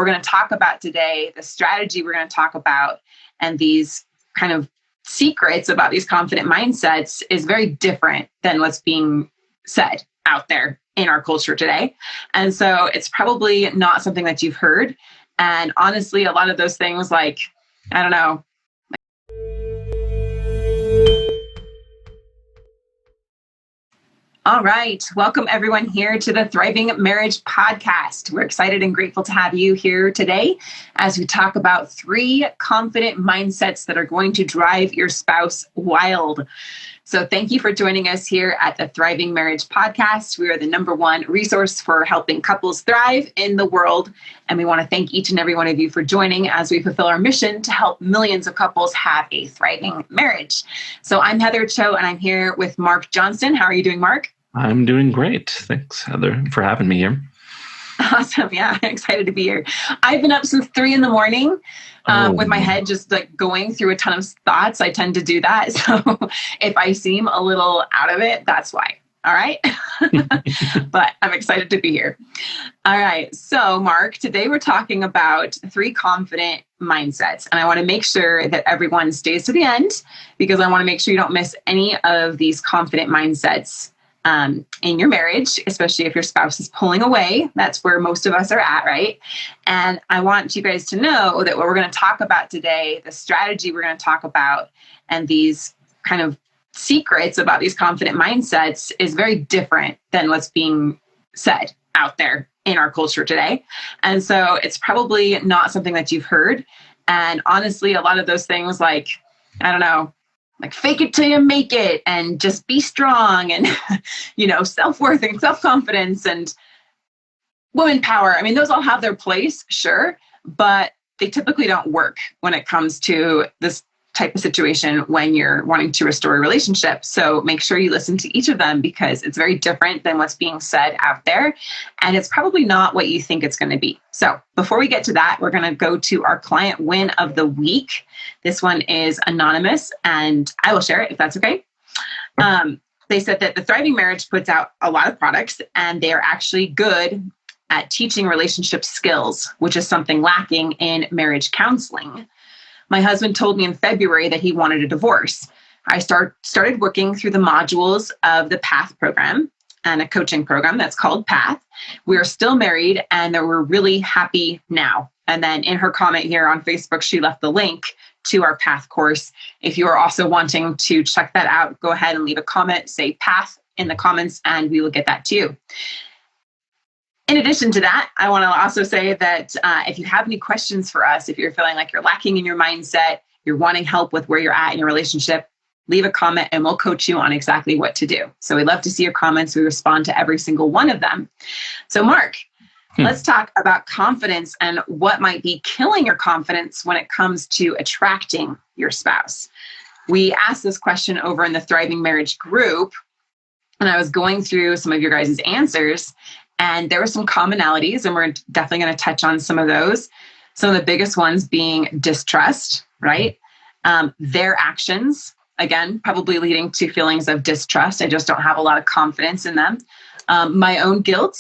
we're going to talk about today, the strategy we're going to talk about, and these kind of secrets about these confident mindsets is very different than what's being said out there in our culture today. And so it's probably not something that you've heard. And honestly, a lot of those things, like, I don't know. All right. Welcome everyone here to the Thriving Marriage Podcast. We're excited and grateful to have you here today as we talk about 3 confident mindsets that are going to drive your spouse wild. So thank you for joining us here at the Thriving Marriage Podcast. We are the #1 resource for helping couples thrive in the world. And we want to thank each and every one of you for joining as we fulfill our mission to help millions of couples have a thriving marriage. So I'm Heather Choate, and I'm here with Marc Johnston. How are you doing, Marc? I'm doing great. Thanks, Heather, for having me here. Awesome. Yeah, I'm excited to be here. I've been up since 3 a.m. With my head just like going through a ton of thoughts. I tend to do that. So if I seem a little out of it, that's why. All right. But I'm excited to be here. All right. So Marc, today we're talking about 3 confident mindsets. And I want to make sure that everyone stays to the end because I want to make sure you don't miss any of these confident mindsets in your marriage, especially if your spouse is pulling away. That's where most of us are at, right? And I want you guys to know that what we're going to talk about today, the strategy we're going to talk about, and these kind of secrets about these confident mindsets is very different than what's being said out there in our culture today. And so it's probably not something that you've heard. And honestly, a lot of those things, like, I don't know, like fake it till you make it and just be strong and, self-worth and self-confidence and woman power. I mean, those all have their place, sure, but they typically don't work when it comes to this type of situation when you're wanting to restore a relationship. So make sure you listen to each of them because it's very different than what's being said out there. And it's probably not what you think it's going to be. So before we get to that, we're going to go to our client win of the week. This one is anonymous and I will share it if that's okay. They said that the Thriving Marriage puts out a lot of products and they are actually good at teaching relationship skills, which is something lacking in marriage counseling. My husband told me in February that he wanted a divorce. I started working through the modules of the PATH program and a coaching program that's called PATH. We are still married and we're really happy now. And then in her comment here on Facebook, she left the link to our PATH course. If you are also wanting to check that out, go ahead and leave a comment, say PATH in the comments, and we will get that to you. In addition to that, I want to also say that if you have any questions for us, if you're feeling like you're lacking in your mindset, you're wanting help with where you're at in your relationship, leave a comment and we'll coach you on exactly what to do. So we love to see your comments. We respond to every single one of them. So Marc, let's talk about confidence and what might be killing your confidence when it comes to attracting your spouse. We asked this question over in the Thriving Marriage group, and I was going through some of your guys' answers. And there were some commonalities, and we're definitely going to touch on some of those. Some of the biggest ones being distrust, right? Their actions, again, probably leading to feelings of distrust. I just don't have a lot of confidence in them. My own guilt.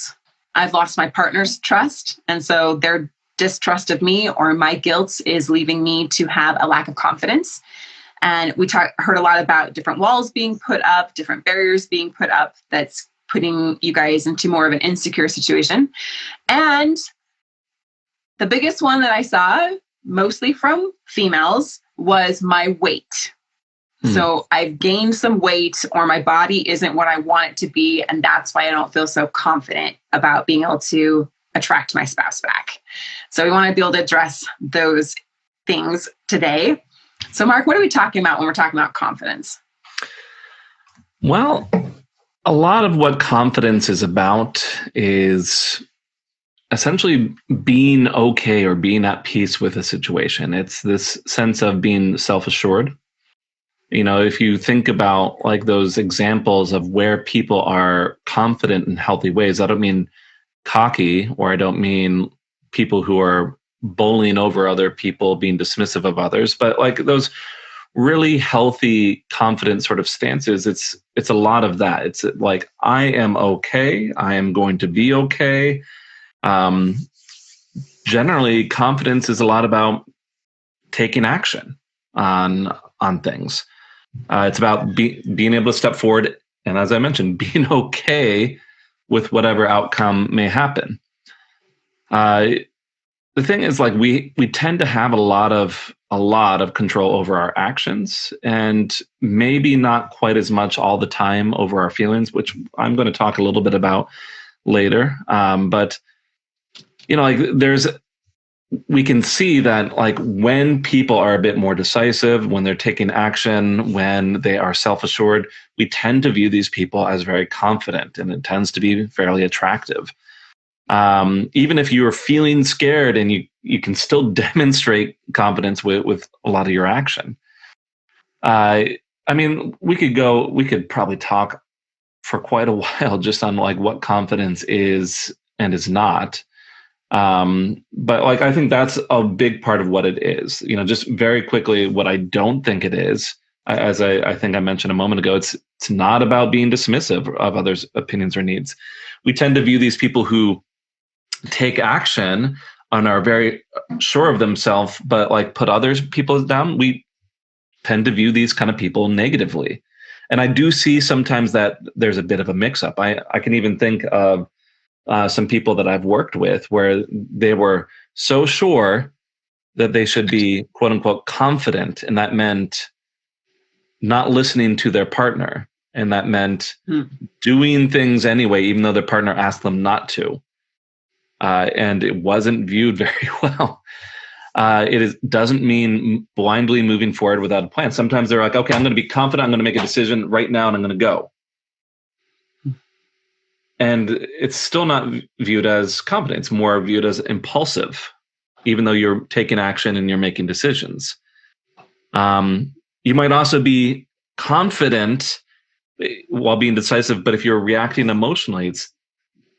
I've lost my partner's trust. And so their distrust of me or my guilt is leaving me to have a lack of confidence. And we heard a lot about different walls being put up, different barriers being put up that's putting you guys into more of an insecure situation. And the biggest one that I saw, mostly from females, was my weight. So I've gained some weight or my body isn't what I want it to be. And that's why I don't feel so confident about being able to attract my spouse back. So we want to be able to address those things today. So Marc, what are we talking about when we're talking about confidence? Well, a lot of what confidence is about is essentially being okay or being at peace with a situation. It's this sense of being self-assured. If you think about like those examples of where people are confident in healthy ways, I don't mean cocky, or I don't mean people who are bullying over other people, being dismissive of others, but like those really healthy, confident sort of stances. It's a lot of that. It's like, I am okay. I am going to be okay. generally, confidence is a lot about taking action on things. It's about being able to step forward, and as I mentioned, being okay with whatever outcome may happen. The thing is, like, we tend to have a lot of control over our actions, and maybe not quite as much all the time over our feelings, which I'm going to talk a little bit about later. But like, we can see that, like, when people are a bit more decisive, when they're taking action, when they are self-assured, we tend to view these people as very confident, and it tends to be fairly attractive. Even if you're feeling scared, and you can still demonstrate confidence with a lot of your action. I mean, we could probably talk for quite a while just on, like, what confidence is and is not. But, like, I think that's a big part of what it is. Just very quickly, what I don't think it is, as I think I mentioned a moment ago, it's not about being dismissive of others' opinions or needs. We tend to view these people who take action and are very sure of themselves, but, like, put others people down. We tend to view these kind of people negatively. And I do see sometimes that there's a bit of a mix-up. I can even think of some people that I've worked with where they were so sure that they should be, quote unquote, confident, and that meant not listening to their partner, and that meant doing things anyway, even though their partner asked them not to. And it wasn't viewed very well. Doesn't mean blindly moving forward without a plan. Sometimes they're like, okay, I'm going to be confident. I'm going to make a decision right now, and I'm going to go. And it's still not viewed as confidence, more viewed as impulsive, even though you're taking action and you're making decisions. You might also be confident while being decisive, but if you're reacting emotionally, it's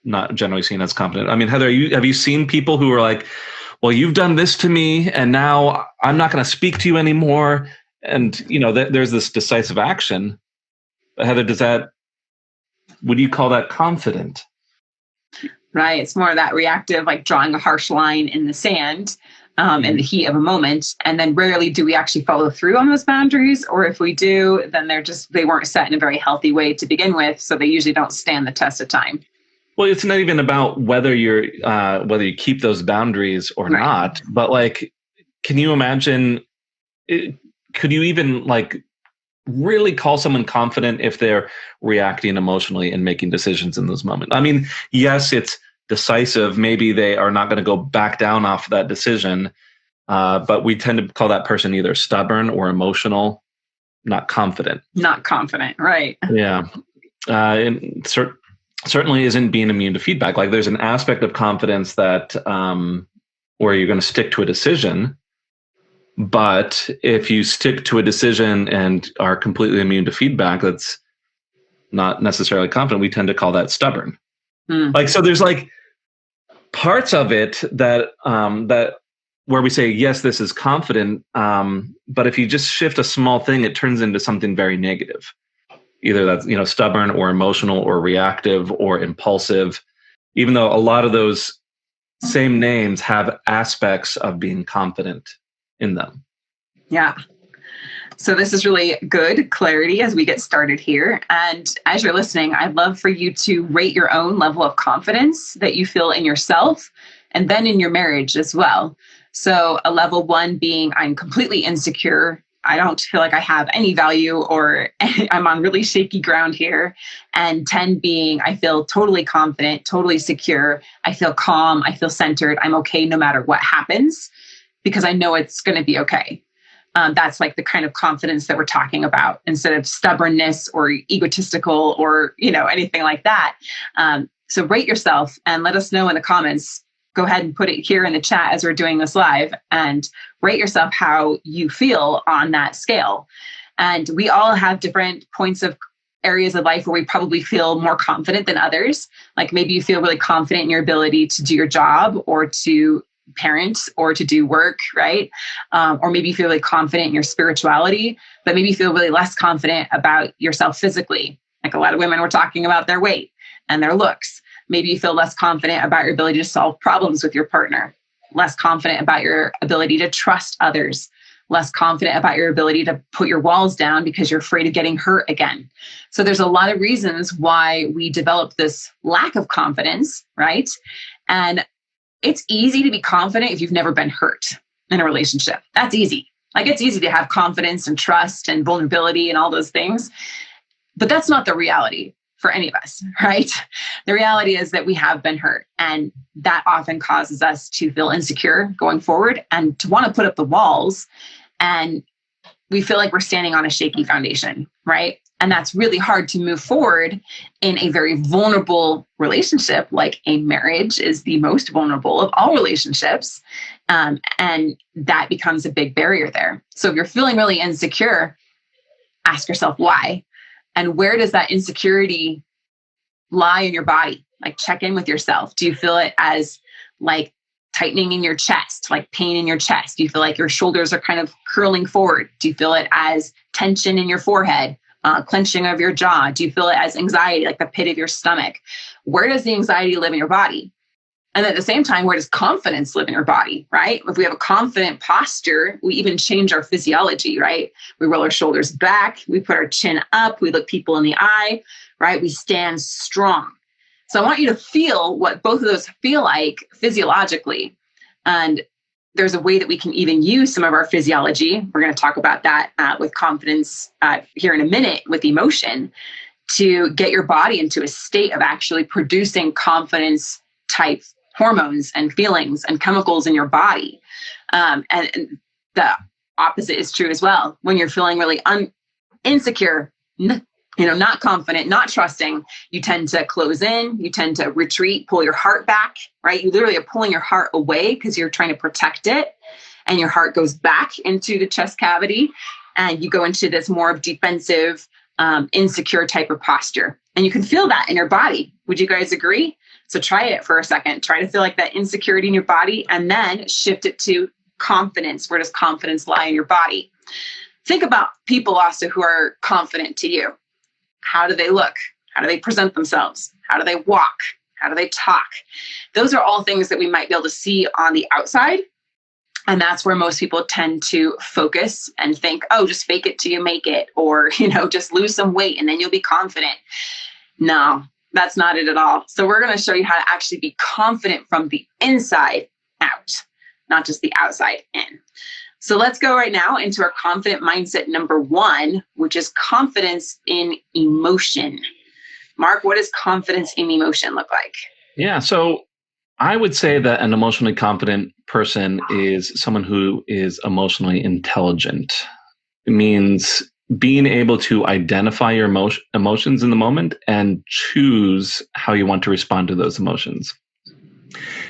not generally seen as confident. I mean, Heather, have you seen people who are like, well, you've done this to me, and now I'm not going to speak to you anymore? And, there's this decisive action. But Heather, would you call that confident? Right. It's more of that reactive, like drawing a harsh line in the sand in the heat of a moment. And then rarely do we actually follow through on those boundaries. Or if we do, then they weren't set in a very healthy way to begin with. So they usually don't stand the test of time. Well, it's not even about whether you keep those boundaries or not, but, like, can you imagine? Could you even, like, really call someone confident if they're reacting emotionally and making decisions in those moments? I mean, yes, it's decisive. Maybe they are not going to go back down off that decision, but we tend to call that person either stubborn or emotional, not confident. Not confident, right? Yeah, and certainly isn't being immune to feedback. Like, there's an aspect of confidence that where you're going to stick to a decision. But if you stick to a decision and are completely immune to feedback, that's not necessarily confident. We tend to call that stubborn. Like, so there's, like, parts of it that where we say, yes, this is confident. But if you just shift a small thing, it turns into something very negative. Either that's, stubborn or emotional or reactive or impulsive, even though a lot of those same names have aspects of being confident in them. Yeah. So this is really good clarity as we get started here. And as you're listening, I'd love for you to rate your own level of confidence that you feel in yourself and then in your marriage as well. So a level 1 being, I'm completely insecure. I don't feel like I have any value, or I'm on really shaky ground here. And 10 being, I feel totally confident, totally secure. I feel calm. I feel centered. I'm okay no matter what happens, because I know it's going to be okay. That's, like, the kind of confidence that we're talking about, instead of stubbornness or egotistical or, anything like that. So rate yourself and let us know in the comments. Go ahead and put it here in the chat as we're doing this live, and rate yourself how you feel on that scale. And we all have different points of areas of life where we probably feel more confident than others. Like, maybe you feel really confident in your ability to do your job or to parent or to do work, right? Or maybe you feel really confident in your spirituality, but maybe you feel really less confident about yourself physically. Like, a lot of women were talking about their weight and their looks. Maybe you feel less confident about your ability to solve problems with your partner. less confident about your ability to trust others, less confident about your ability to put your walls down because you're afraid of getting hurt again. So there's a lot of reasons why we develop this lack of confidence, right? And it's easy to be confident if you've never been hurt in a relationship. That's easy. Like, it's easy to have confidence and trust and vulnerability and all those things, but that's not the reality for any of us, right? The reality is that we have been hurt, and that often causes us to feel insecure going forward and to want to put up the walls, and we feel like we're standing on a shaky foundation, right? And that's really hard to move forward in a very vulnerable relationship, like a marriage is the most vulnerable of all relationships. And that becomes a big barrier there. So if you're feeling really insecure, ask yourself why. And where does that insecurity lie in your body? Like, check in with yourself. Do you feel it as like tightening in your chest, like pain in your chest? Do you feel like your shoulders are kind of curling forward? Do you feel it as tension in your forehead? Clenching of your jaw? Do you feel it as anxiety, like the pit of your stomach? Where does the anxiety live in your body? And at the same time, where does confidence live in your body, right? If we have a confident posture, we even change our physiology, right? We roll our shoulders back, we put our chin up, we look people in the eye, right? We stand strong. So I want you to feel what both of those feel like physiologically. And there's a way that we can even use some of our physiology. We're going to talk about that with confidence here in a minute with emotion, to get your body into a state of actually producing confidence type hormones and feelings and chemicals in your body. And the opposite is true as well. When you're feeling really insecure, not confident, not trusting, you tend to close in, you tend to retreat, pull your heart back, right? You literally are pulling your heart away because you're trying to protect it, and your heart goes back into the chest cavity, and you go into this more defensive, insecure type of posture. And you can feel that in your body. Would you guys agree? So try it for a second. Try to feel like that insecurity in your body, and then shift it to confidence. Where does confidence lie in your body? Think about people also who are confident to you. How do they look? How do they present themselves? How do they walk? How do they talk? Those are all things that we might be able to see on the outside. And that's where most people tend to focus and think, oh, just fake it till you make it, or, just lose some weight and then you'll be confident. No, that's not it at all. So we're going to show you how to actually be confident from the inside out, not just the outside in. So let's go right now into our confident mindset number 1, which is confidence in emotion. Marc, what does confidence in emotion look like? Yeah, so I would say that an emotionally confident person is someone who is emotionally intelligent. It means being able to identify your emotions in the moment and choose how you want to respond to those emotions.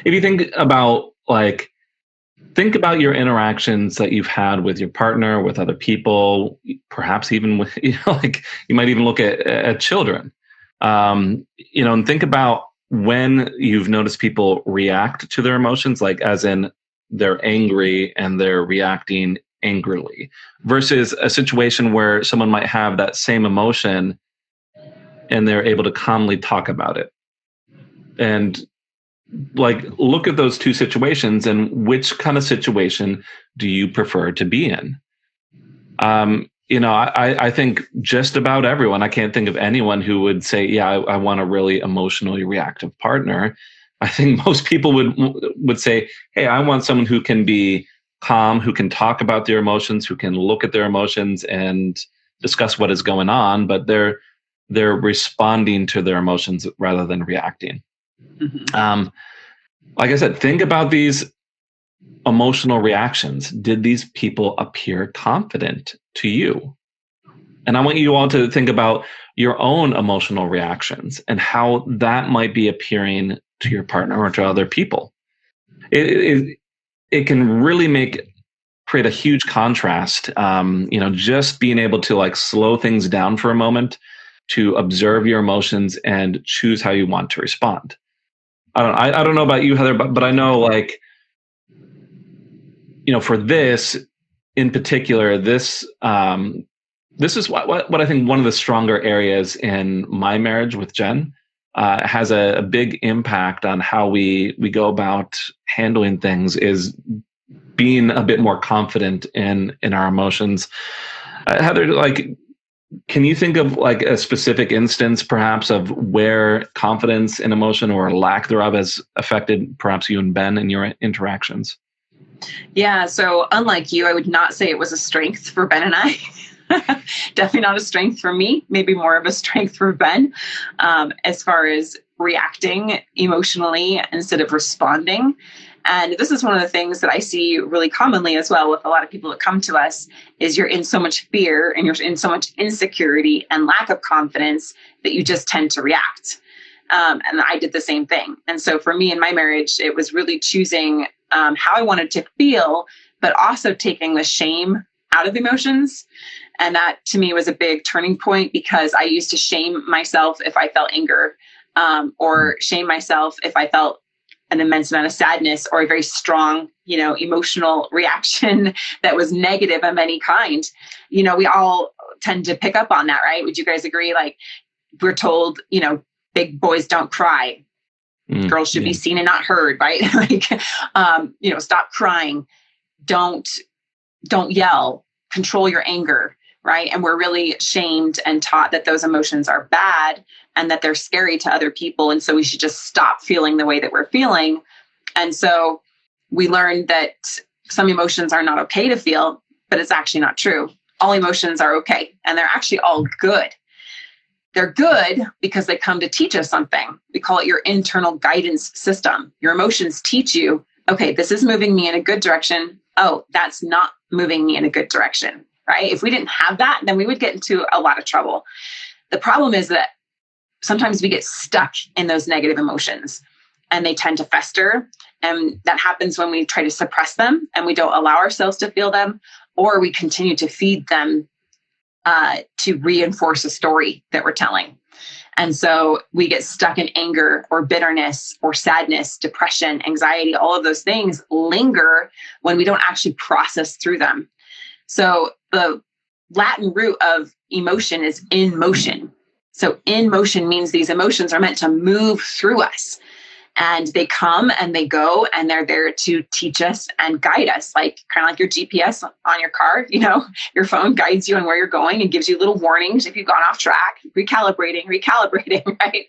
If you think about your interactions that you've had with your partner, with other people, perhaps even with, you might even look at children, and think about when you've noticed people react to their emotions, like as in they're angry and they're reacting angrily, versus a situation where someone might have that same emotion and they're able to calmly talk about it. And look at those two situations and which kind of situation do you prefer to be in? I think just about everyone, I can't think of anyone who would say, yeah, I want a really emotionally reactive partner. I think most people would say, hey, I want someone who can be calm, who can talk about their emotions, who can look at their emotions and discuss what is going on, but they're responding to their emotions rather than reacting. Mm-hmm. Like I said, think about these emotional reactions. Did these people appear confident to you? And I want you all to think about your own emotional reactions and how that might be appearing to your partner or to other people. It can really create a huge contrast. Just being able to slow things down for a moment, to observe your emotions and choose how you want to respond. I don't know about you, Heather, but I know for this in particular, this is what I think one of the stronger areas in my marriage with Jen. has a big impact on how we go about handling things is being a bit more confident in our emotions. Heather, like, can you think of like a specific instance perhaps of where confidence in emotion or lack thereof has affected perhaps you and Ben in your interactions? Yeah, so unlike you, I would not say it was a strength for Ben and I. Definitely not a strength for me, maybe more of a strength for Ben, as far as reacting emotionally instead of responding. And this is one of the things that I see really commonly as well with a lot of people that come to us is you're in so much fear and you're in so much insecurity and lack of confidence that you just tend to react. And I did the same thing. And so for me in my marriage, it was really choosing how I wanted to feel, but also taking the shame out of emotions. And that to me was a big turning point because I used to shame myself if I felt anger, or shame myself if I felt an immense amount of sadness or a very strong, emotional reaction that was negative of any kind. We all tend to pick up on that, right? Would you guys agree? Like we're told, big boys don't cry. Girls should be seen and not heard, right? Like, stop crying. Don't yell, control your anger, right? And we're really shamed and taught that those emotions are bad and that they're scary to other people. And so we should just stop feeling the way that we're feeling. And so we learned that some emotions are not okay to feel, but it's actually not true. All emotions are okay. And they're actually all good. They're good because they come to teach us something. We call it your internal guidance system. Your emotions teach you, okay, this is moving me in a good direction. Oh, that's not moving me in a good direction, right? If we didn't have that, then we would get into a lot of trouble. The problem is that sometimes we get stuck in those negative emotions and they tend to fester. And that happens when we try to suppress them and we don't allow ourselves to feel them, or we continue to feed them to reinforce a story that we're telling. And so we get stuck in anger or bitterness or sadness, depression, anxiety. All of those things linger when we don't actually process through them. So the Latin root of emotion is in motion. So in motion means these emotions are meant to move through us. And they come and they go and they're there to teach us and guide us, like kind of like your GPS on your car. Your phone guides you on where you're going and gives you little warnings if you've gone off track, recalibrating, right?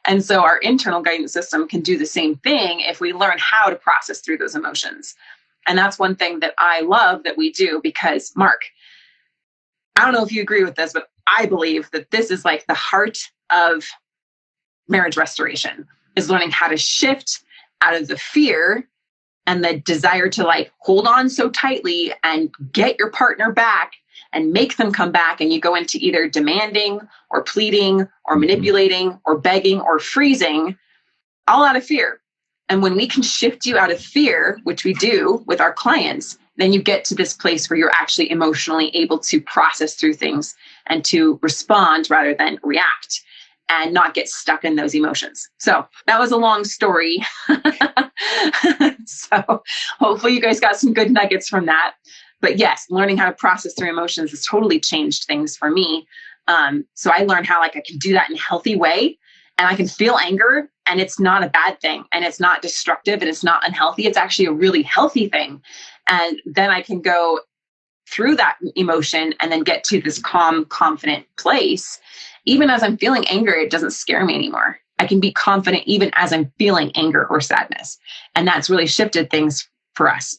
And so our internal guidance system can do the same thing if we learn how to process through those emotions. And that's one thing that I love that we do because, Marc, I don't know if you agree with this, but I believe that this is like the heart of marriage restoration. Is learning how to shift out of the fear and the desire to like hold on so tightly and get your partner back and make them come back. And you go into either demanding or pleading or manipulating or begging or freezing, all out of fear. And when we can shift you out of fear, which we do with our clients, then you get to this place where you're actually emotionally able to process through things and to respond rather than react. And not get stuck in those emotions. So that was a long story. So hopefully you guys got some good nuggets from that. But yes, learning how to process through emotions has totally changed things for me. So I learned how I can do that in a healthy way. And I can feel anger and it's not a bad thing. And it's not destructive and it's not unhealthy. It's actually a really healthy thing. And then I can go through that emotion and then get to this calm, confident place. Even as I'm feeling anger, it doesn't scare me anymore. I can be confident even as I'm feeling anger or sadness. And that's really shifted things for us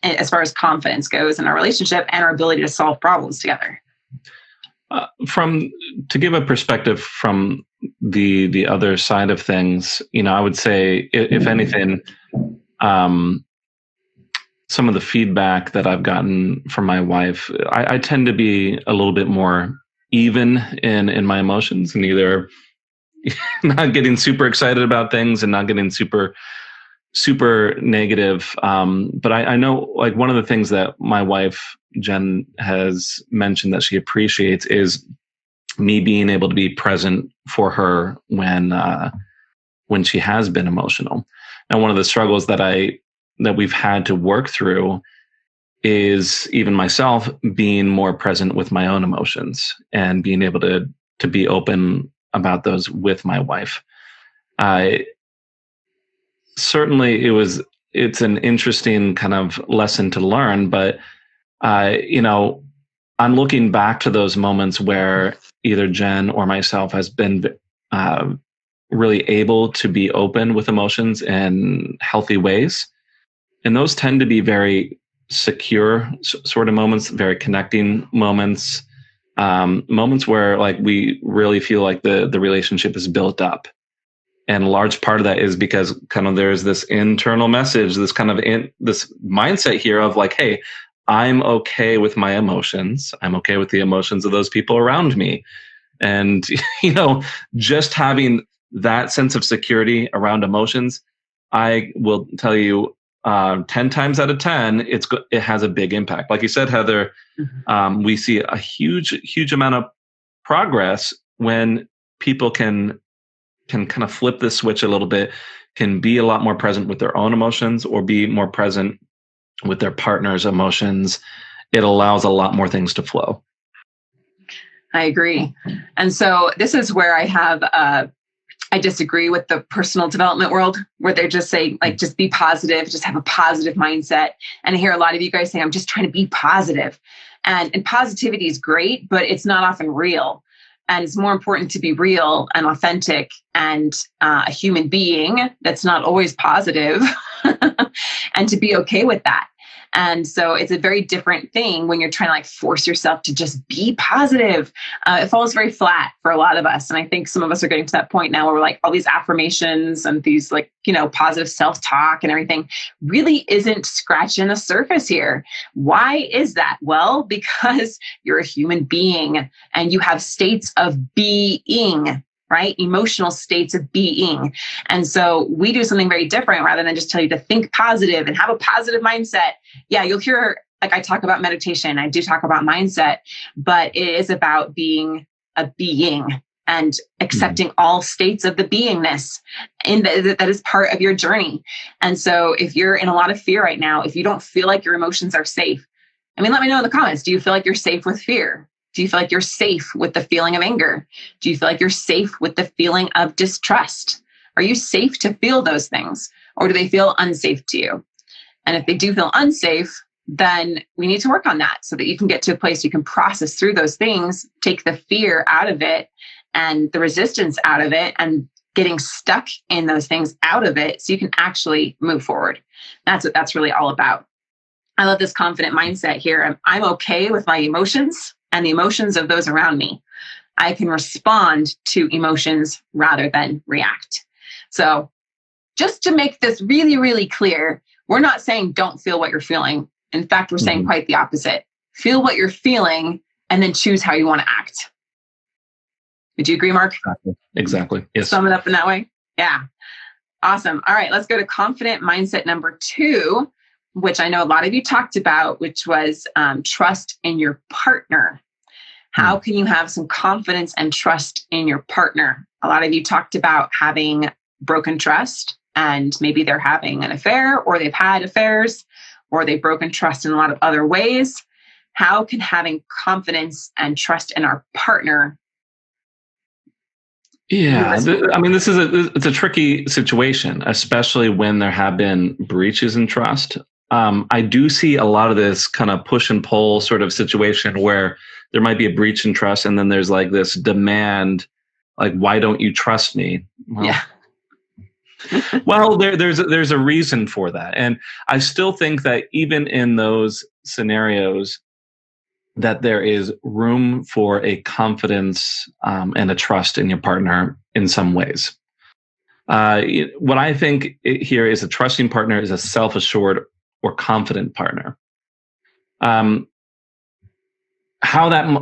as far as confidence goes in our relationship and our ability to solve problems together. To give a perspective from the other side of things, I would say, if anything, some of the feedback that I've gotten from my wife, I tend to be a little bit more even in my emotions and either not getting super excited about things and not getting super negative. But I know like one of the things that my wife, Jen, has mentioned that she appreciates is me being able to be present for her when she has been emotional. And one of the struggles that we've had to work through is even myself being more present with my own emotions and being able to be open about those with my wife. I certainly it's an interesting kind of lesson to learn, but I'm looking back to those moments where either Jen or myself has been really able to be open with emotions in healthy ways. And those tend to be very secure sort of moments, very connecting moments, moments where like we really feel like the relationship is built up. And a large part of that is because kind of there's this internal message, this kind of this mindset here of like, hey, I'm okay with my emotions. I'm okay with the emotions of those people around me. And, just having that sense of security around emotions, I will tell you 10 times out of 10, it has a big impact. Like you said, Heather, we see a huge amount of progress when people can kind of flip this switch a little bit, can be a lot more present with their own emotions or be more present with their partner's emotions. It allows a lot more things to flow. I agree. And so this is where I disagree with the personal development world, where they're just saying, like, just be positive, just have a positive mindset. And I hear a lot of you guys saying, I'm just trying to be positive. And positivity is great, but it's not often real. And it's more important to be real and authentic and a human being that's not always positive and to be okay with that. And so it's a very different thing when you're trying to like force yourself to just be positive. It falls very flat for a lot of us. And I think some of us are getting to that point now where we're like, all these affirmations and these like, positive self-talk and everything really isn't scratching the surface here. Why is that? Well, because you're a human being and you have states of being, right? Emotional states of being. And so we do something very different rather than just tell you to think positive and have a positive mindset. Yeah, you'll hear, like I talk about meditation, I do talk about mindset, but it is about being a being and accepting all states of the beingness. And that is part of your journey. And so if you're in a lot of fear right now, if you don't feel like your emotions are safe, let me know in the comments. Do you feel like you're safe with fear? Do you feel like you're safe with the feeling of anger? Do you feel like you're safe with the feeling of distrust? Are you safe to feel those things? Or do they feel unsafe to you? And if they do feel unsafe, then we need to work on that so that you can get to a place you can process through those things, take the fear out of it and the resistance out of it and getting stuck in those things out of it so you can actually move forward. That's what that's really all about. I love this confident mindset here. I'm okay with my emotions and the emotions of those around me. I can respond to emotions rather than react. So just to make this really, really clear, we're not saying don't feel what you're feeling. In fact, we're saying quite the opposite. Feel what you're feeling and then choose how you want to act. Would you agree, Marc? Exactly. Yes. Sum it up in that way? Yeah. Awesome. All right, let's go to confident mindset number 2, which I know a lot of you talked about, which was trust in your partner. How can you have some confidence and trust in your partner? A lot of you talked about having broken trust, and maybe they're having an affair or they've had affairs or they've broken trust in a lot of other ways. How can having confidence and trust in our partner? Yeah, it's a tricky situation, especially when there have been breaches in trust. I do see a lot of this kind of push and pull sort of situation where there might be a breach in trust and then there's like this demand, like, why don't you trust me? Well, yeah. Well, there's a reason for that. And I still think that even in those scenarios, that there is room for a confidence and a trust in your partner in some ways. What I think here is a trusting partner is a self-assured or confident partner. How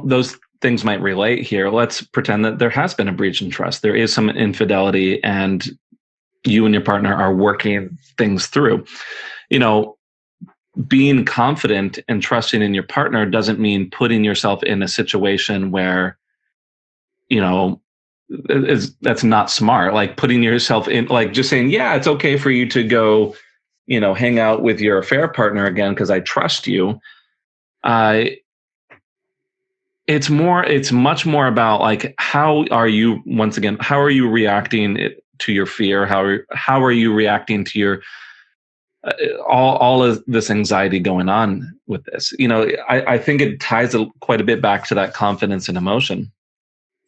those things might relate here, let's pretend that there has been a breach in trust. There is some infidelity and you and your partner are working things through. Being confident and trusting in your partner doesn't mean putting yourself in a situation where, that's not smart. Like putting yourself in, like just saying, yeah, it's okay for you to go, hang out with your affair partner again because I trust you. It's much more about like, how are you reacting to your fear? How are you reacting to your all of this anxiety going on with this? I think it ties quite a bit back to that confidence and emotion.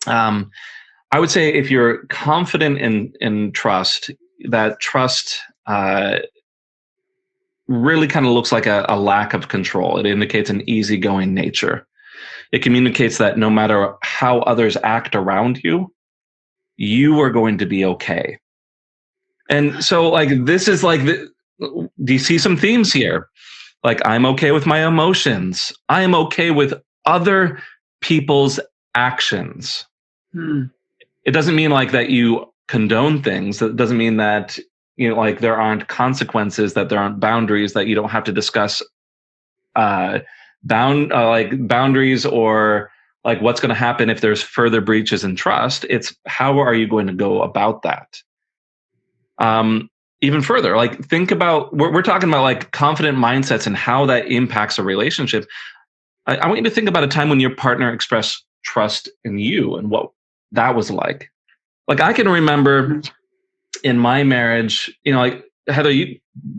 I would say if you're confident in trust, that trust really kind of looks like a lack of control. It indicates an easygoing nature. It communicates that no matter how others act around you, you are going to be okay. And so, like, this is like, do you see some themes here? Like, I'm okay with my emotions. I am okay with other people's actions. It doesn't mean like that you condone things. It doesn't mean that, like there aren't consequences, that there aren't boundaries, that you don't have to discuss boundaries or like what's going to happen if there's further breaches in trust. It's how are you going to go about that? Even further, like think about, we're talking about like confident mindsets and how that impacts a relationship. I want you to think about a time when your partner expressed trust in you and what that was like. Like I can remember in my marriage, like Heather,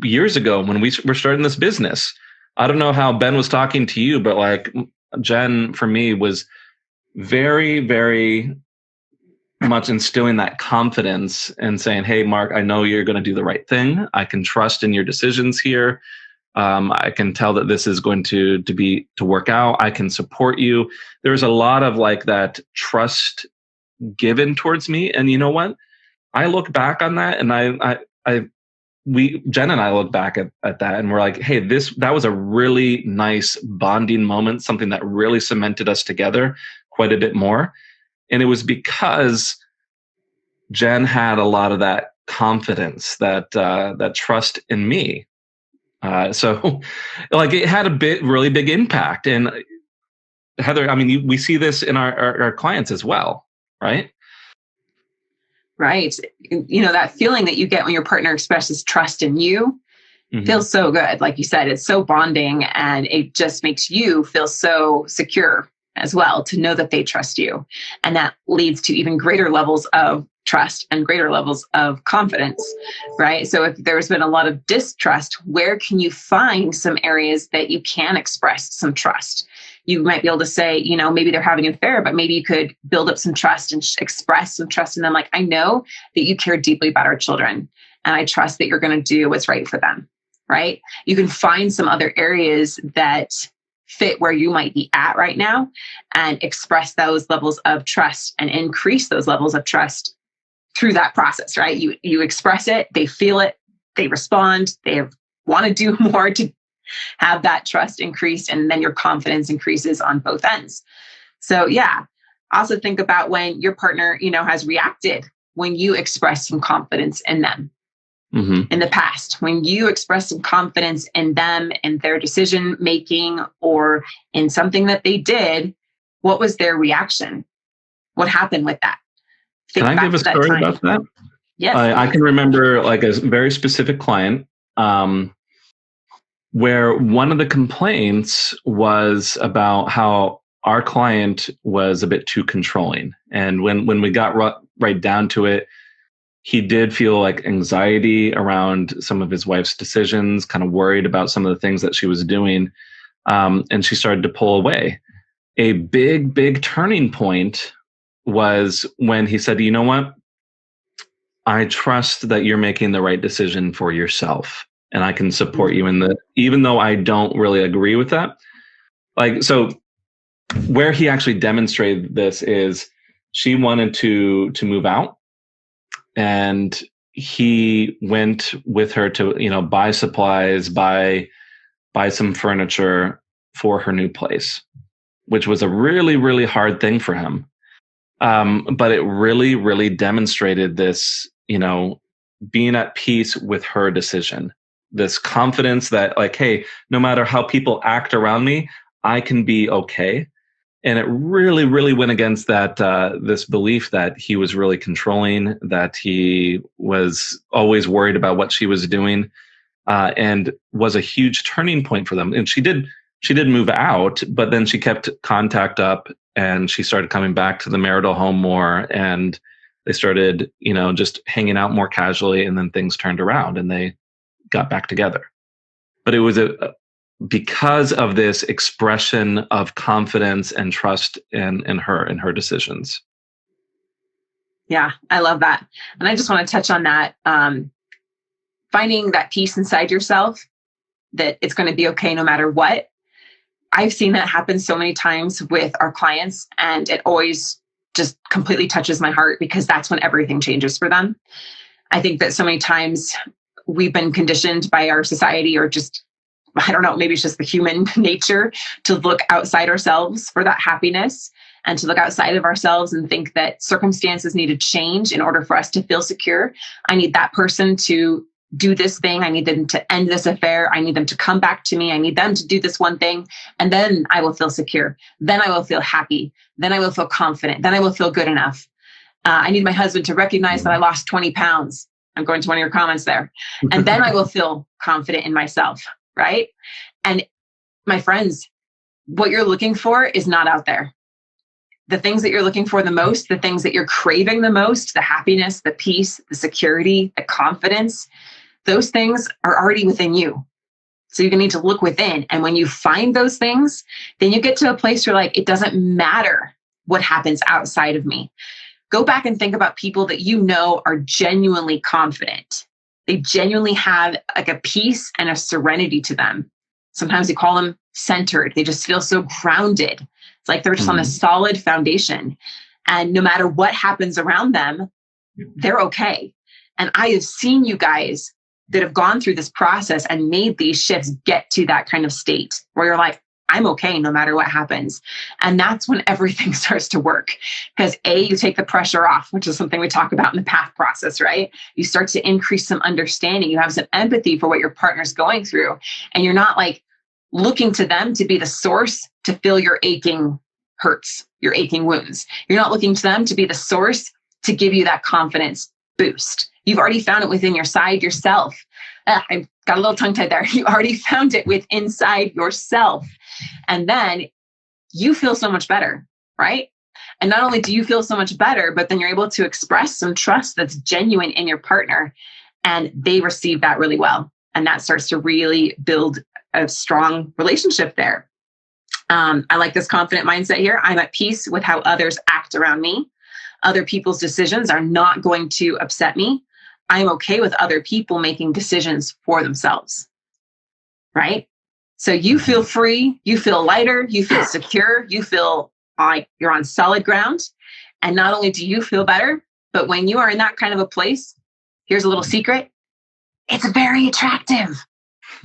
years ago when we were starting this business, I don't know how Ben was talking to you, but like Jen for me was very, very much instilling that confidence and saying, hey, Marc, I know you're going to do the right thing. I can trust in your decisions here. I can tell that this is going to work out. I can support you. There's a lot of like that trust given towards me. And you know what? I look back on that and Jen and I look back at that and we're like, hey, that was a really nice bonding moment, something that really cemented us together quite a bit more. And it was because Jen had a lot of that confidence, that trust in me. So like it had really big impact. And Heather, I mean, we see this in our clients as well, right? Right. That feeling that you get when your partner expresses trust in you feels so good. Like you said, it's so bonding and it just makes you feel so secure as well to know that they trust you. And that leads to even greater levels of trust and greater levels of confidence, right? So if there's been a lot of distrust, where can you find some areas that you can express some trust? You might be able to say, maybe they're having an affair, but maybe you could build up some trust and express some trust in them. Like, I know that you care deeply about our children and I trust that you're going to do what's right for them, right? You can find some other areas that fit where you might be at right now and express those levels of trust and increase those levels of trust through that process, right? You express it, they feel it, they respond, they want to do more to have that trust increased, and then your confidence increases on both ends. So yeah, also think about when your partner, has reacted when you express some confidence in them. In the past, when you express some confidence in them and their decision making or in something that they did, what was their reaction? What happened with that? Can I give a story about that? Yes. I can remember like a very specific client where one of the complaints was about how our client was a bit too controlling. And when we got right down to it, he did feel like anxiety around some of his wife's decisions, kind of worried about some of the things that she was doing. And she started to pull away. A big, big turning point was when he said, you know what? I trust that you're making the right decision for yourself. And I can support you in that, even though I don't really agree with that. Like, so where he actually demonstrated this is she wanted to move out. And he went with her to, buy supplies, buy some furniture for her new place, which was a really, really hard thing for him. But it really, really demonstrated this, being at peace with her decision, this confidence that like, hey, no matter how people act around me, I can be okay. And it really, really went against that this belief that he was really controlling, that he was always worried about what she was doing, and was a huge turning point for them. And she did move out, but then she kept contact up and she started coming back to the marital home more. And They started, just hanging out more casually, and then things turned around and they got back together. But it was because of this expression of confidence and trust in her decisions. Yeah, I love that. And I just want to touch on that. Finding that peace inside yourself, that it's going to be okay no matter what. I've seen that happen so many times with our clients, and it always just completely touches my heart, because that's when everything changes for them. I think that so many times we've been conditioned by our society, or just, I don't know, maybe it's just the human nature, to look outside ourselves for that happiness, and to look outside of ourselves and think that circumstances need to change in order for us to feel secure. I need that person to do this thing. I need them to end this affair. I need them to come back to me. I need them to do this one thing. And then I will feel secure. Then I will feel happy. Then I will feel confident. Then I will feel good enough. I need my husband to recognize that I lost 20 pounds. I'm going to one of your comments there. And then I will feel confident in myself, right? And my friends, what you're looking for is not out there. The things that you're looking for the most, the things that you're craving the most, the happiness, the peace, the security, the confidence, those things are already within you. So you're going to need to look within. And when you find those things, then you get to a place where it doesn't matter what happens outside of me. Go back and think about people that you know are genuinely confident. They genuinely have a peace and a serenity to them. Sometimes we call them centered. They just feel so grounded. It's like they're just on a solid foundation. And no matter what happens around them, they're okay. And I have seen you guys that have gone through this process and made these shifts get to that kind of state where you're like, I'm okay no matter what happens. And that's when everything starts to work, because you take the pressure off, which is something we talk about in the path process, right? You start to increase some understanding. You have some empathy for what your partner's going through. And you're not looking to them to be the source to fill your aching hurts, your aching wounds. You're not looking to them to be the source to give you that confidence boost. You've already found it within yourself. I got a little tongue-tied there. You already found it inside yourself. And then you feel so much better, right? And not only do you feel so much better, but then you're able to express some trust that's genuine in your partner, and they receive that really well. And that starts to really build a strong relationship there. I like this confident mindset here. I'm at peace with how others act around me. Other people's decisions are not going to upset me. I'm okay with other people making decisions for themselves, right? So you feel free, you feel lighter, you feel secure, you feel like you're on solid ground. And not only do you feel better, but when you are in that kind of a place, here's a little secret. It's very attractive.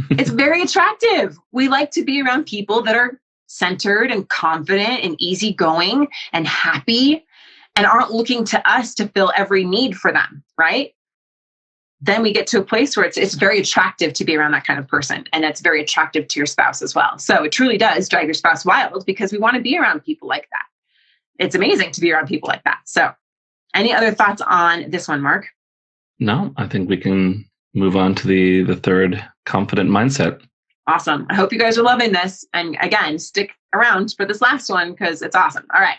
It's very attractive. We like to be around people that are centered and confident and easygoing and happy and aren't looking to us to fill every need for them, right? Then we get to a place where it's very attractive to be around that kind of person. And it's very attractive to your spouse as well. So it truly does drive your spouse wild, because we want to be around people like that. It's amazing to be around people like that. So any other thoughts on this one, Marc? No, I think we can move on to the third confident mindset. Awesome. I hope you guys are loving this. And again, stick around for this last one because it's awesome. All right.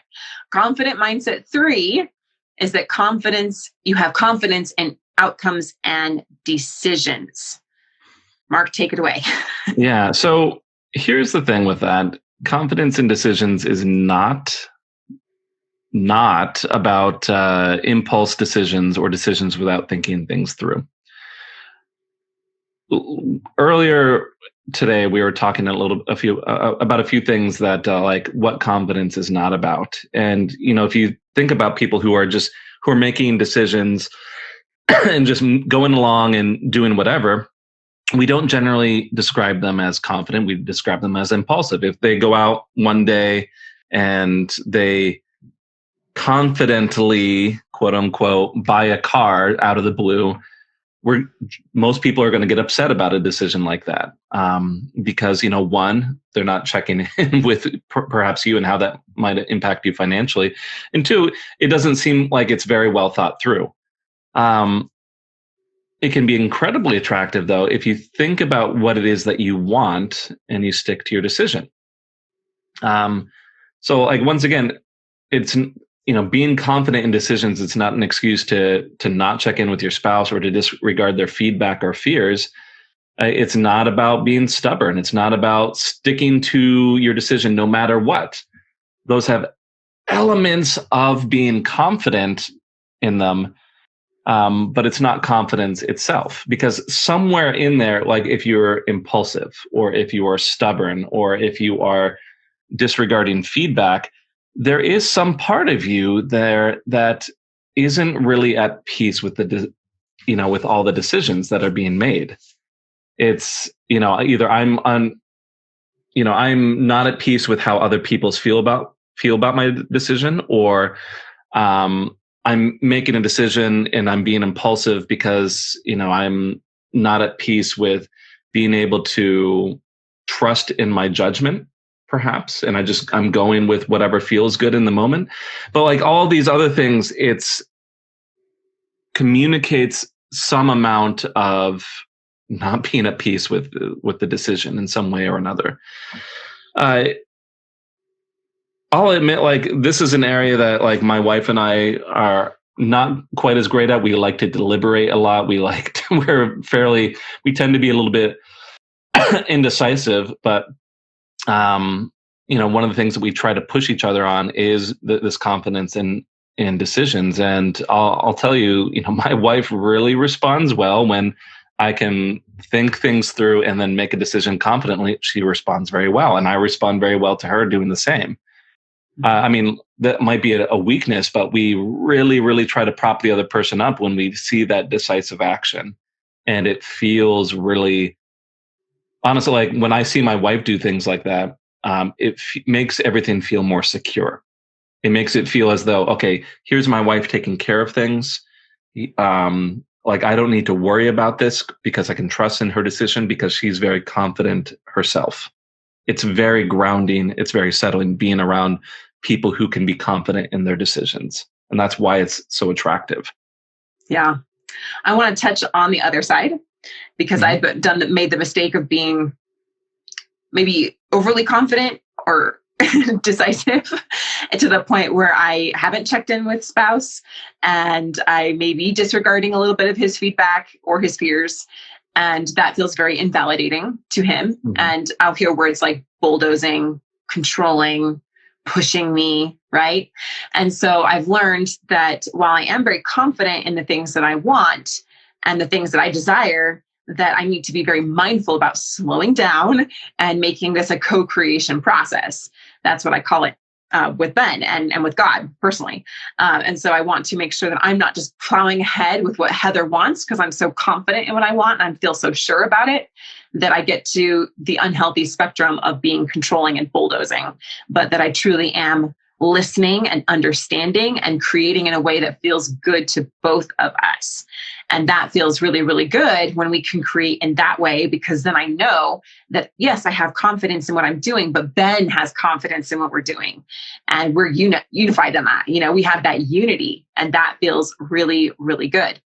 Confident mindset 3 is that you have confidence in outcomes and decisions. Marc, take it away. Yeah. So here's the thing with that. Confidence in decisions is not about impulse decisions or decisions without thinking things through. Earlier today, we were talking about a few things that like what confidence is not about. And, if you think about people who are making decisions and just going along and doing whatever, we don't generally describe them as confident. We describe them as impulsive. If they go out one day and they confidently, quote unquote, buy a car out of the blue, most people are going to get upset about a decision like that because, one, they're not checking in with perhaps you and how that might impact you financially. And two, it doesn't seem like it's very well thought through. It can be incredibly attractive, though, if you think about what it is that you want and you stick to your decision. So, like, once again, it's being confident in decisions, it's not an excuse to not check in with your spouse or to disregard their feedback or fears. It's not about being stubborn. It's not about sticking to your decision no matter what. Those have elements of being confident in them, but it's not confidence itself. Because somewhere in there, like if you're impulsive or if you are stubborn or if you are disregarding feedback, there is some part of you there that isn't really at peace with with all the decisions that are being made. It's, either I'm not at peace with how other people feel about my decision, or I'm making a decision and I'm being impulsive because, I'm not at peace with being able to trust in my judgment, perhaps. And I'm going with whatever feels good in the moment. But like all these other things, it's communicates some amount of not being at peace with the decision in some way or another. I'll admit, like, this is an area that, like, my wife and I are not quite as great at. We like to deliberate a lot. We tend to be a little bit indecisive, but one of the things that we try to push each other on is this confidence in decisions. And I'll tell you, my wife really responds well when I can think things through and then make a decision confidently. She responds very well, and I respond very well to her doing the same. That might be a weakness, but we really, really try to prop the other person up when we see that decisive action. And it feels really, honestly, like when I see my wife do things like that, it makes everything feel more secure. It makes it feel as though, okay, here's my wife taking care of things. Like, I don't need to worry about this because I can trust in her decision because she's very confident herself. It's very grounding. It's very settling being around people who can be confident in their decisions. And that's why it's so attractive. Yeah. I want to touch on the other side because I've made the mistake of being maybe overly confident or decisive to the point where I haven't checked in with spouse and I may be disregarding a little bit of his feedback or his fears. And that feels very invalidating to him. Mm-hmm. And I'll hear words like bulldozing, controlling, pushing me, right? And so I've learned that while I am very confident in the things that I want and the things that I desire, that I need to be very mindful about slowing down and making this a co-creation process. That's what I call it with Ben and with God personally. And so I want to make sure that I'm not just plowing ahead with what Heather wants because I'm so confident in what I want and I feel so sure about it that I get to the unhealthy spectrum of being controlling and bulldozing, but that I truly am listening and understanding and creating in a way that feels good to both of us. And that feels really, really good when we can create in that way, because then I know that, yes, I have confidence in what I'm doing, but Ben has confidence in what we're doing. And we're unified in that. We have that unity, and that feels really, really good.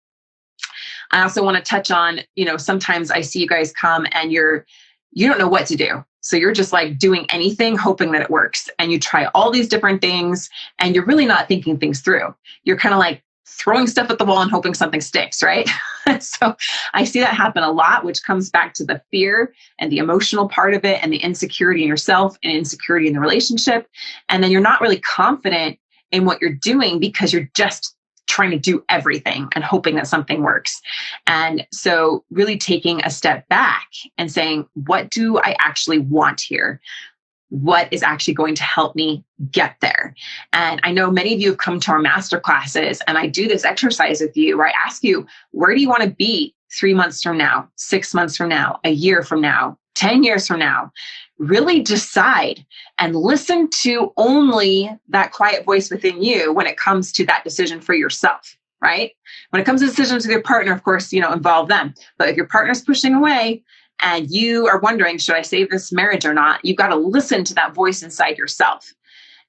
I also want to touch on, sometimes I see you guys come and you don't know what to do. So you're just like doing anything, hoping that it works. And you try all these different things and you're really not thinking things through. You're kind of like throwing stuff at the wall and hoping something sticks, right? So I see that happen a lot, which comes back to the fear and the emotional part of it and the insecurity in yourself and insecurity in the relationship. And then you're not really confident in what you're doing because you're just trying to do everything and hoping that something works. And so really taking a step back and saying, what do I actually want here? What is actually going to help me get there? And I know many of you have come to our master classes, and I do this exercise with you where I ask you, where do you want to be 3 months from now, 6 months from now, a year from now, 10 years from now? Really decide and listen to only that quiet voice within you when it comes to that decision for yourself, right? When it comes to decisions with your partner, of course, involve them. But if your partner's pushing away and you are wondering, should I save this marriage or not? You've got to listen to that voice inside yourself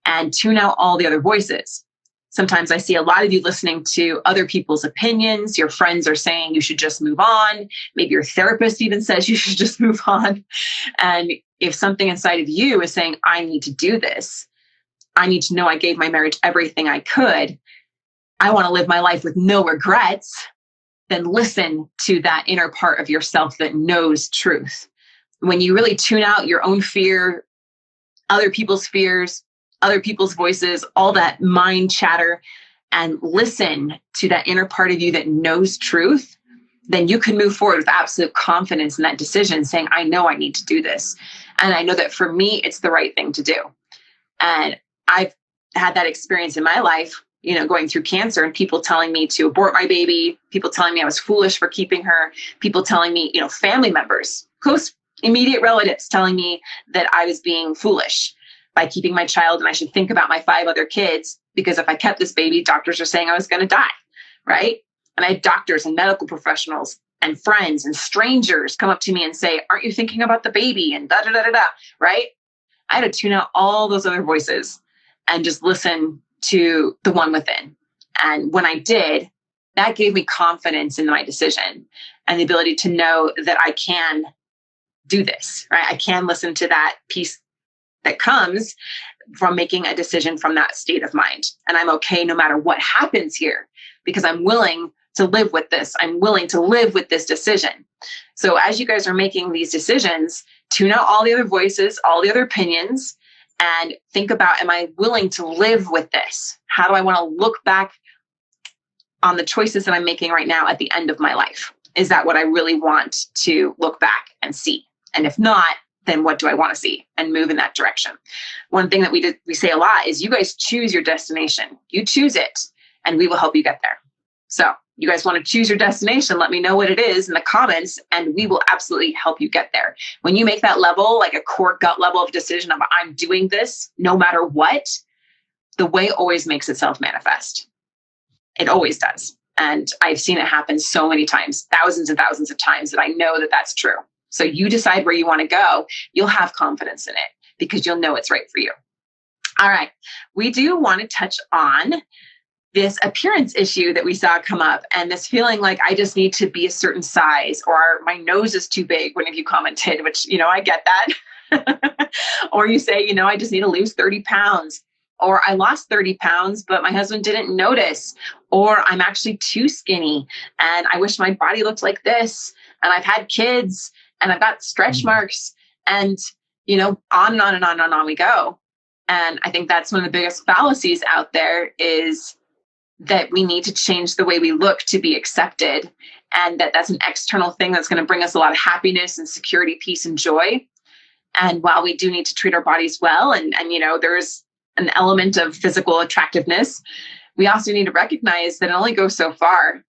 and tune out all the other voices. Sometimes I see a lot of you listening to other people's opinions. Your friends are saying you should just move on. Maybe your therapist even says you should just move on. And if something inside of you is saying, I need to do this, I need to know I gave my marriage everything I could. I want to live my life with no regrets. Then listen to that inner part of yourself that knows truth. When you really tune out your own fear, other people's fears, other people's voices, all that mind chatter, and listen to that inner part of you that knows truth, then you can move forward with absolute confidence in that decision, saying, I know I need to do this. And I know that for me, it's the right thing to do. And I've had that experience in my life, going through cancer, and people telling me to abort my baby, people telling me I was foolish for keeping her, people telling me, family members, close immediate relatives telling me that I was being foolish by keeping my child and I should think about my 5 other kids, because if I kept this baby, doctors are saying I was going to die, right? And I had doctors and medical professionals and friends and strangers come up to me and say, aren't you thinking about the baby? And da da da da da, right? I had to tune out all those other voices and just listen to the one within. And when I did, that gave me confidence in my decision and the ability to know that I can do this, right? I can listen to that piece that comes from making a decision from that state of mind. And I'm okay no matter what happens here, because I'm willing to live with this. I'm willing to live with this decision. So as you guys are making these decisions, tune out all the other voices, all the other opinions, and think about, am I willing to live with this? How do I want to look back on the choices that I'm making right now at the end of my life? Is that what I really want to look back and see? And if not, then what do I want to see and move in that direction? One thing that we say a lot is you guys choose your destination. You choose it and we will help you get there. So you guys want to choose your destination, let me know what it is in the comments and we will absolutely help you get there. When you make that level, like a core gut level of decision of I'm doing this no matter what, the way always makes itself manifest. It always does. And I've seen it happen so many times, thousands and thousands of times, that I know that that's true. So you decide where you want to go, you'll have confidence in it because you'll know it's right for you. All right. We do want to touch on this appearance issue that we saw come up and this feeling like I just need to be a certain size or my nose is too big. One of you commented, which, I get that. Or you say, I just need to lose 30 pounds. Or I lost 30 pounds, but my husband didn't notice. Or I'm actually too skinny and I wish my body looked like this. And I've had kids and I've got stretch marks and, on and on and on and on we go. And I think that's one of the biggest fallacies out there is that we need to change the way we look to be accepted. And that's an external thing that's going to bring us a lot of happiness and security, peace and joy. And while we do need to treat our bodies well, and there's an element of physical attractiveness, we also need to recognize that it only goes so far.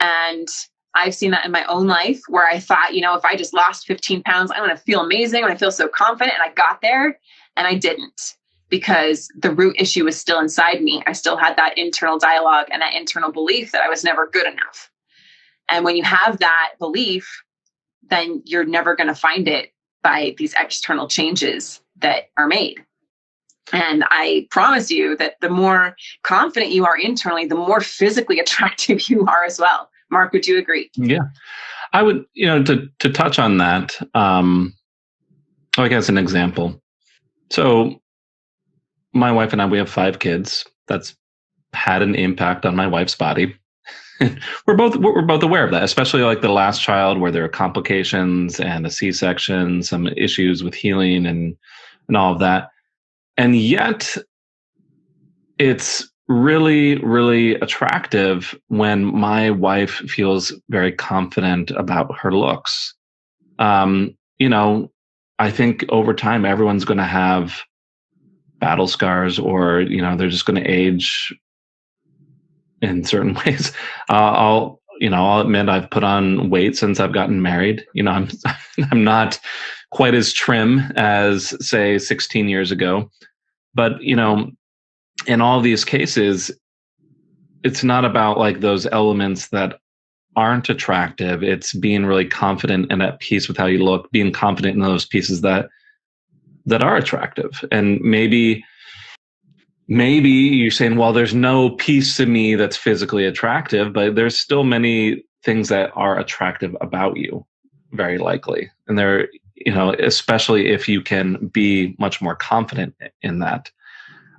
And I've seen that in my own life where I thought, if I just lost 15 pounds, I'm going to feel amazing. I'm going to feel so confident. And I got there and I didn't, because the root issue was still inside me. I still had that internal dialogue and that internal belief that I was never good enough. And when you have that belief, then you're never going to find it by these external changes that are made. And I promise you that the more confident you are internally, the more physically attractive you are as well. Marc, would you agree? Yeah, I would, to touch on that, like as an example. So my wife and I, we have 5 kids. That's had an impact on my wife's body. We're both aware of that, especially like the last child where there are complications and a C-section, some issues with healing and all of that. And yet it's really, really attractive when my wife feels very confident about her looks. I think over time, everyone's going to have battle scars or, they're just going to age in certain ways. I'll admit I've put on weight since I've gotten married. I'm not quite as trim as say 16 years ago, but, in all these cases, it's not about like those elements that aren't attractive. It's being really confident and at peace with how you look, being confident in those pieces that are attractive. And maybe you're saying, well, there's no piece to me that's physically attractive, but there's still many things that are attractive about you, very likely. And especially if you can be much more confident in that.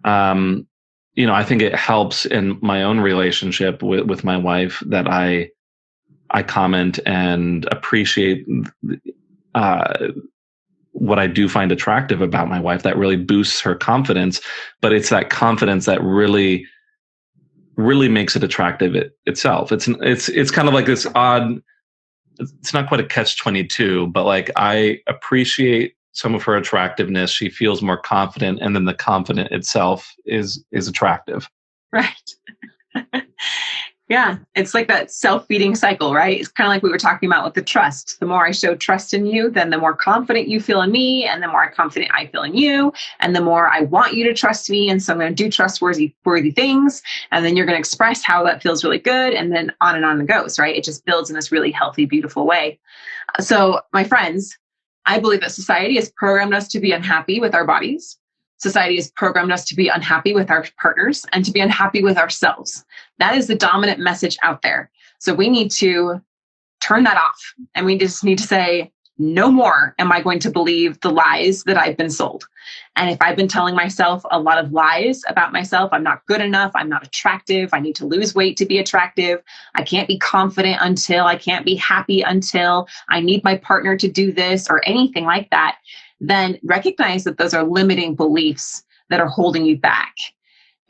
I think it helps in my own relationship with my wife that I comment and appreciate what I do find attractive about my wife. That really boosts her confidence, but it's that confidence that really makes it attractive itself. It's kind of like this odd. It's not quite a catch-22, but like I appreciate some of her attractiveness. She feels more confident, and then the confident itself is attractive. Right. Yeah, it's like that self-feeding cycle, right? It's kind of like we were talking about with the trust. The more I show trust in you, then the more confident you feel in me, and the more confident I feel in you, and the more I want you to trust me. And so I'm going to do trustworthy things, and then you're going to express how that feels really good, and then on it goes, right? It just builds in this really healthy, beautiful way. So, my friends, I believe that society has programmed us to be unhappy with our bodies. Society has programmed us to be unhappy with our partners and to be unhappy with ourselves. That is the dominant message out there. So we need to turn that off. And we just need to say, no more am I going to believe the lies that I've been sold. And if I've been telling myself a lot of lies about myself, I'm not good enough, I'm not attractive, I need to lose weight to be attractive, I can't be confident until, I can't be happy until, I need my partner to do this, or anything like that, then recognize that those are limiting beliefs that are holding you back.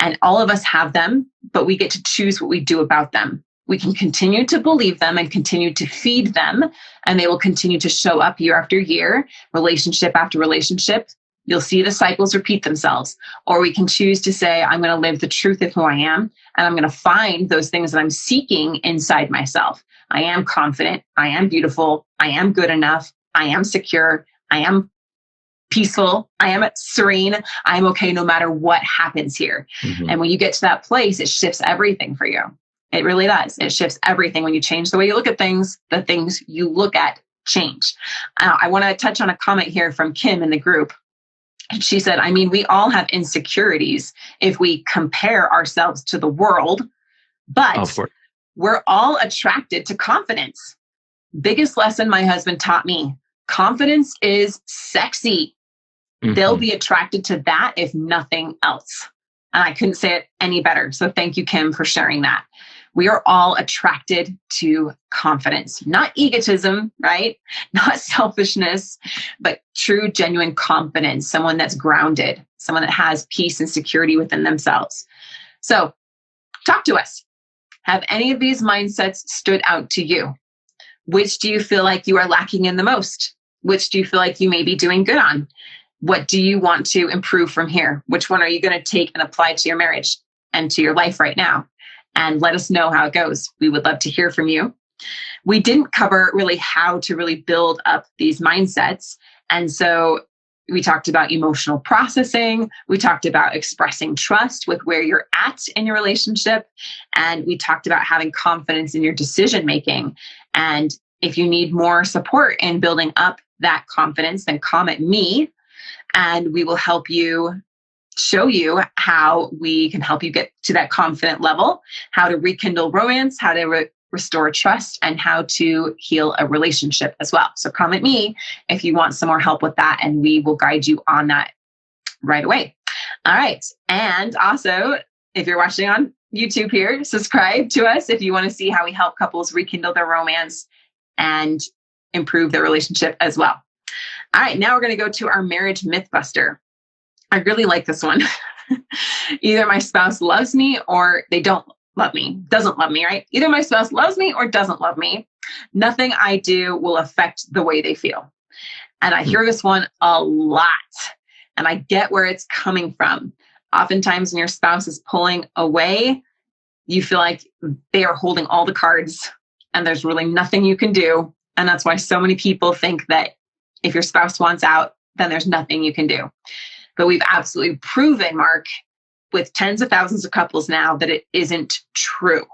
And all of us have them, but we get to choose what we do about them. We can continue to believe them and continue to feed them, and they will continue to show up year after year, relationship after relationship. You'll see the cycles repeat themselves. Or we can choose to say, I'm going to live the truth of who I am, and I'm going to find those things that I'm seeking inside myself. I am confident. I am beautiful. I am good enough. I am secure. I am peaceful. I am serene. I'm okay no matter what happens here. Mm-hmm. And when you get to that place, it shifts everything for you. It really does. It shifts everything. When you change the way you look at things, the things you look at change. I want to touch on a comment here from Kim in the group. She said, I mean, we all have insecurities if we compare ourselves to the world, but we're all attracted to confidence. Biggest lesson my husband taught me, confidence is sexy. Mm-hmm. They'll be attracted to that if nothing else. And I couldn't say it any better. So thank you, Kim, for sharing that. We are all attracted to confidence, not egotism, right? Not selfishness, but true, genuine confidence, someone that's grounded, someone that has peace and security within themselves. So talk to us. Have any of these mindsets stood out to you? Which do you feel like you are lacking in the most? Which do you feel like you may be doing good on? What do you want to improve from here? Which one are you going to take and apply to your marriage and to your life right now? And let us know how it goes. We would love to hear from you. We didn't cover really how to really build up these mindsets. And so we talked about emotional processing. We talked about expressing trust with where you're at in your relationship. And we talked about having confidence in your decision making. And if you need more support in building up that confidence, then comment me, and we will help you, show you how we can help you get to that confident level, how to rekindle romance, how to restore trust, and how to heal a relationship as well. So comment me if you want some more help with that, and we will guide you on that right away. All right. And also, if you're watching on YouTube here, subscribe to us if you want to see how we help couples rekindle their romance and improve their relationship as well. All right, now we're going to go to our marriage mythbuster. I really like this one. Either my spouse loves me or they don't love me, doesn't love me, right? Either my spouse loves me or doesn't love me. Nothing I do will affect the way they feel. And I hear this one a lot, and I get where it's coming from. Oftentimes when your spouse is pulling away, you feel like they are holding all the cards and there's really nothing you can do. And that's why so many people think that if your spouse wants out, then there's nothing you can do. But we've absolutely proven, Marc, with tens of thousands of couples now, that it isn't true.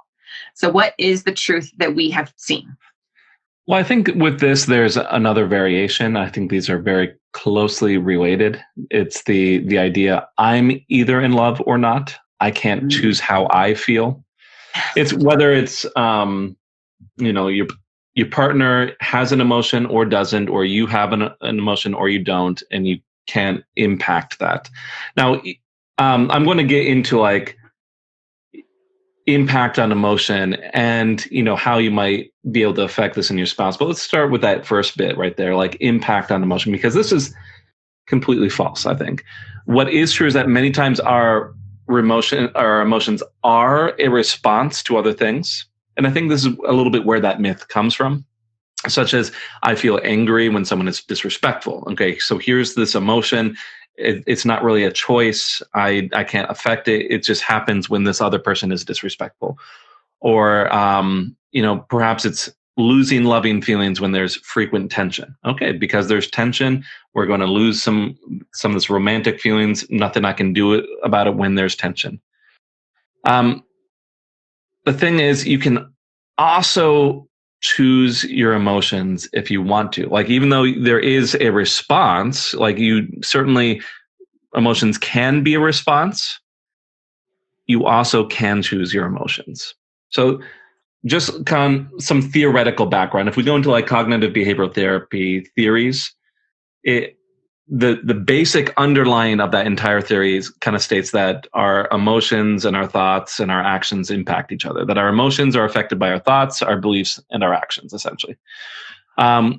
So what is the truth that we have seen? Well, I think with this, there's another variation. I think these are very closely related. It's the idea, I'm either in love or not. I can't choose how I feel. It's whether it's, your partner has an emotion or doesn't, or you have an emotion or you don't, and you can't impact that. Now, I'm going to get into like impact on emotion and, how you might be able to affect this in your spouse. But let's start with that first bit right there, like impact on emotion, because this is completely false, I think. What is true is that many times our emotions are a response to other things. And I think this is a little bit where that myth comes from, such as I feel angry when someone is disrespectful. Okay, so here's this emotion. It's not really a choice. I can't affect it. It just happens when this other person is disrespectful. Or, perhaps it's losing loving feelings when there's frequent tension. Okay, because there's tension, we're going to lose some of this romantic feelings. Nothing I can do about it when there's tension. The thing is, you can also choose your emotions if you want to. Like, even though there is a response, like emotions can be a response, you also can choose your emotions. So just some theoretical background. If we go into like cognitive behavioral therapy theories, the basic underlying of that entire theory kind of states that our emotions and our thoughts and our actions impact each other, that our emotions are affected by our thoughts, our beliefs, and our actions, essentially.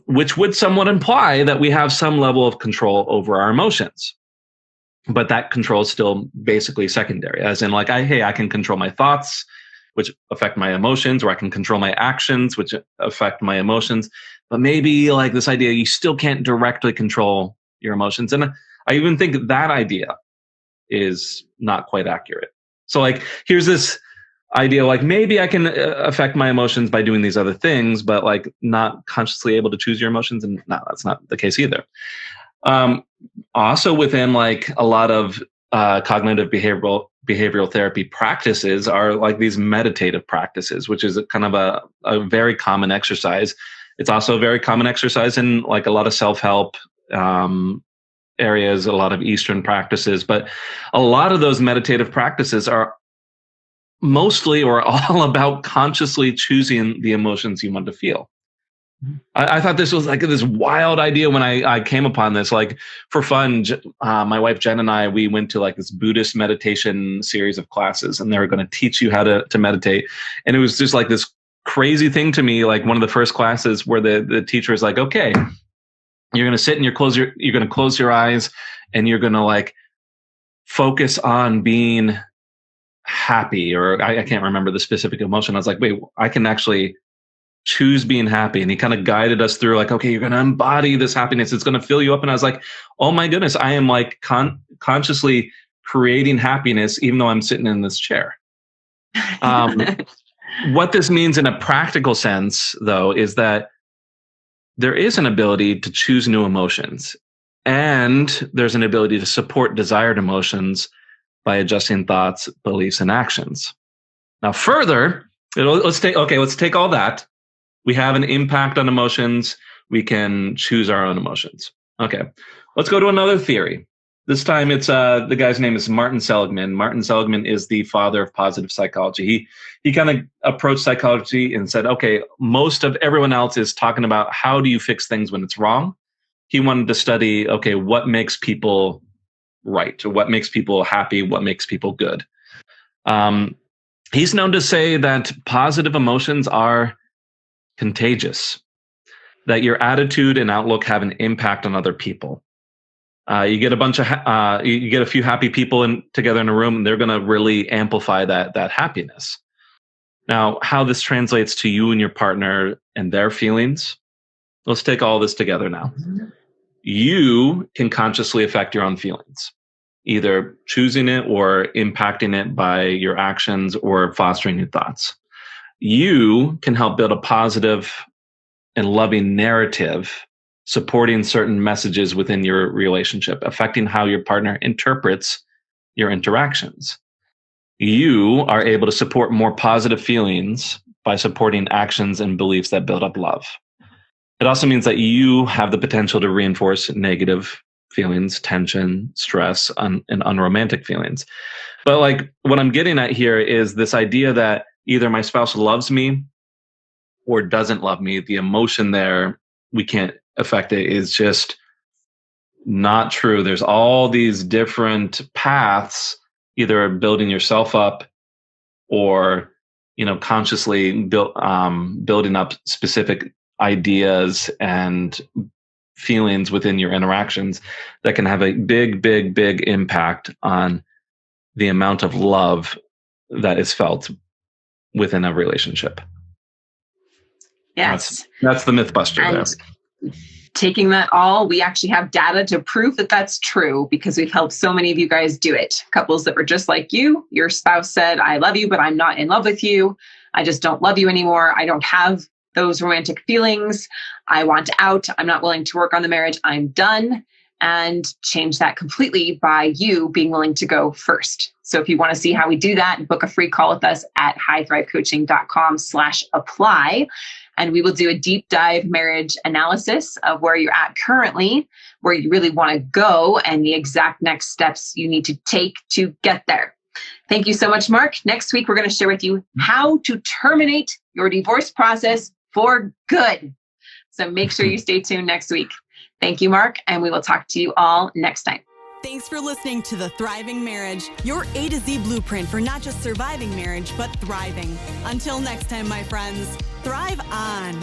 Which would somewhat imply that we have some level of control over our emotions. But that control is still basically secondary, as in like, I can control my thoughts, which affect my emotions, or I can control my actions, which affect my emotions. But maybe like this idea, you still can't directly control your emotions. And I even think that idea is not quite accurate. So like, here's this idea, like maybe I can affect my emotions by doing these other things, but like not consciously able to choose your emotions. And no, that's not the case either. Also within like a lot of cognitive behavioral therapy practices are like these meditative practices, which is a kind of a very common exercise. It's also a very common exercise in like a lot of self-help areas, a lot of Eastern practices, but a lot of those meditative practices are mostly or all about consciously choosing the emotions you want to feel. I thought this was like this wild idea when I came upon this. Like for fun, my wife Jen and I, we went to like this Buddhist meditation series of classes, and they were going to teach you how to meditate. And it was just like this crazy thing to me, like one of the first classes where the teacher is like, okay, you're going to sit and you're going to close your eyes, and you're going to like focus on being happy, or I can't remember the specific emotion. I was like, wait, I can actually choose being happy. And he kind of guided us through like, okay, you're going to embody this happiness. It's going to fill you up. And I was like, oh my goodness, I am like consciously creating happiness, even though I'm sitting in this chair. What this means in a practical sense, though, is that there is an ability to choose new emotions, and there's an ability to support desired emotions by adjusting thoughts, beliefs, and actions. Now, further, let's take all that. We have an impact on emotions. We can choose our own emotions. Okay, let's go to another theory. This time it's the guy's name is Martin Seligman. Martin Seligman is the father of positive psychology. He kind of approached psychology and said, okay, most of everyone else is talking about how do you fix things when it's wrong. He wanted to study, okay, what makes people right, or what makes people happy, what makes people good. He's known to say that positive emotions are contagious, that your attitude and outlook have an impact on other people. You get a few happy people together in a room, and they're going to really amplify that happiness. Now, how this translates to you and your partner and their feelings, let's take all this together now. You can consciously affect your own feelings, either choosing it or impacting it by your actions or fostering your thoughts. You can help build a positive and loving narrative, supporting certain messages within your relationship, affecting how your partner interprets your interactions. You are able to support more positive feelings by supporting actions and beliefs that build up love. It also means that you have the potential to reinforce negative feelings, tension, stress, and unromantic feelings. But like what I'm getting at here is this idea that either my spouse loves me or doesn't love me. The emotion there, we can't affect it, is just not true. There's all these different paths either building yourself up or, consciously building up specific ideas and feelings within your interactions that can have a big, big, big impact on the amount of love that is felt within a relationship. Yes. That's the myth buster there. Taking that all, we actually have data to prove that that's true because we've helped so many of you guys do it. Couples that were just like you, your spouse said, I love you, but I'm not in love with you. I just don't love you anymore. I don't have those romantic feelings. I want out. I'm not willing to work on the marriage. I'm done. And change that completely by you being willing to go first. So if you want to see how we do that, book a free call with us at highthrivecoaching.com/apply. And we will do a deep dive marriage analysis of where you're at currently, where you really want to go, and the exact next steps you need to take to get there. Thank you so much, Marc. Next week, we're going to share with you how to terminate your divorce process for good. So make sure you stay tuned next week. Thank you, Marc, and we will talk to you all next time. Thanks for listening to The Thriving Marriage, your A to Z blueprint for not just surviving marriage, but thriving. Until next time, my friends, thrive on.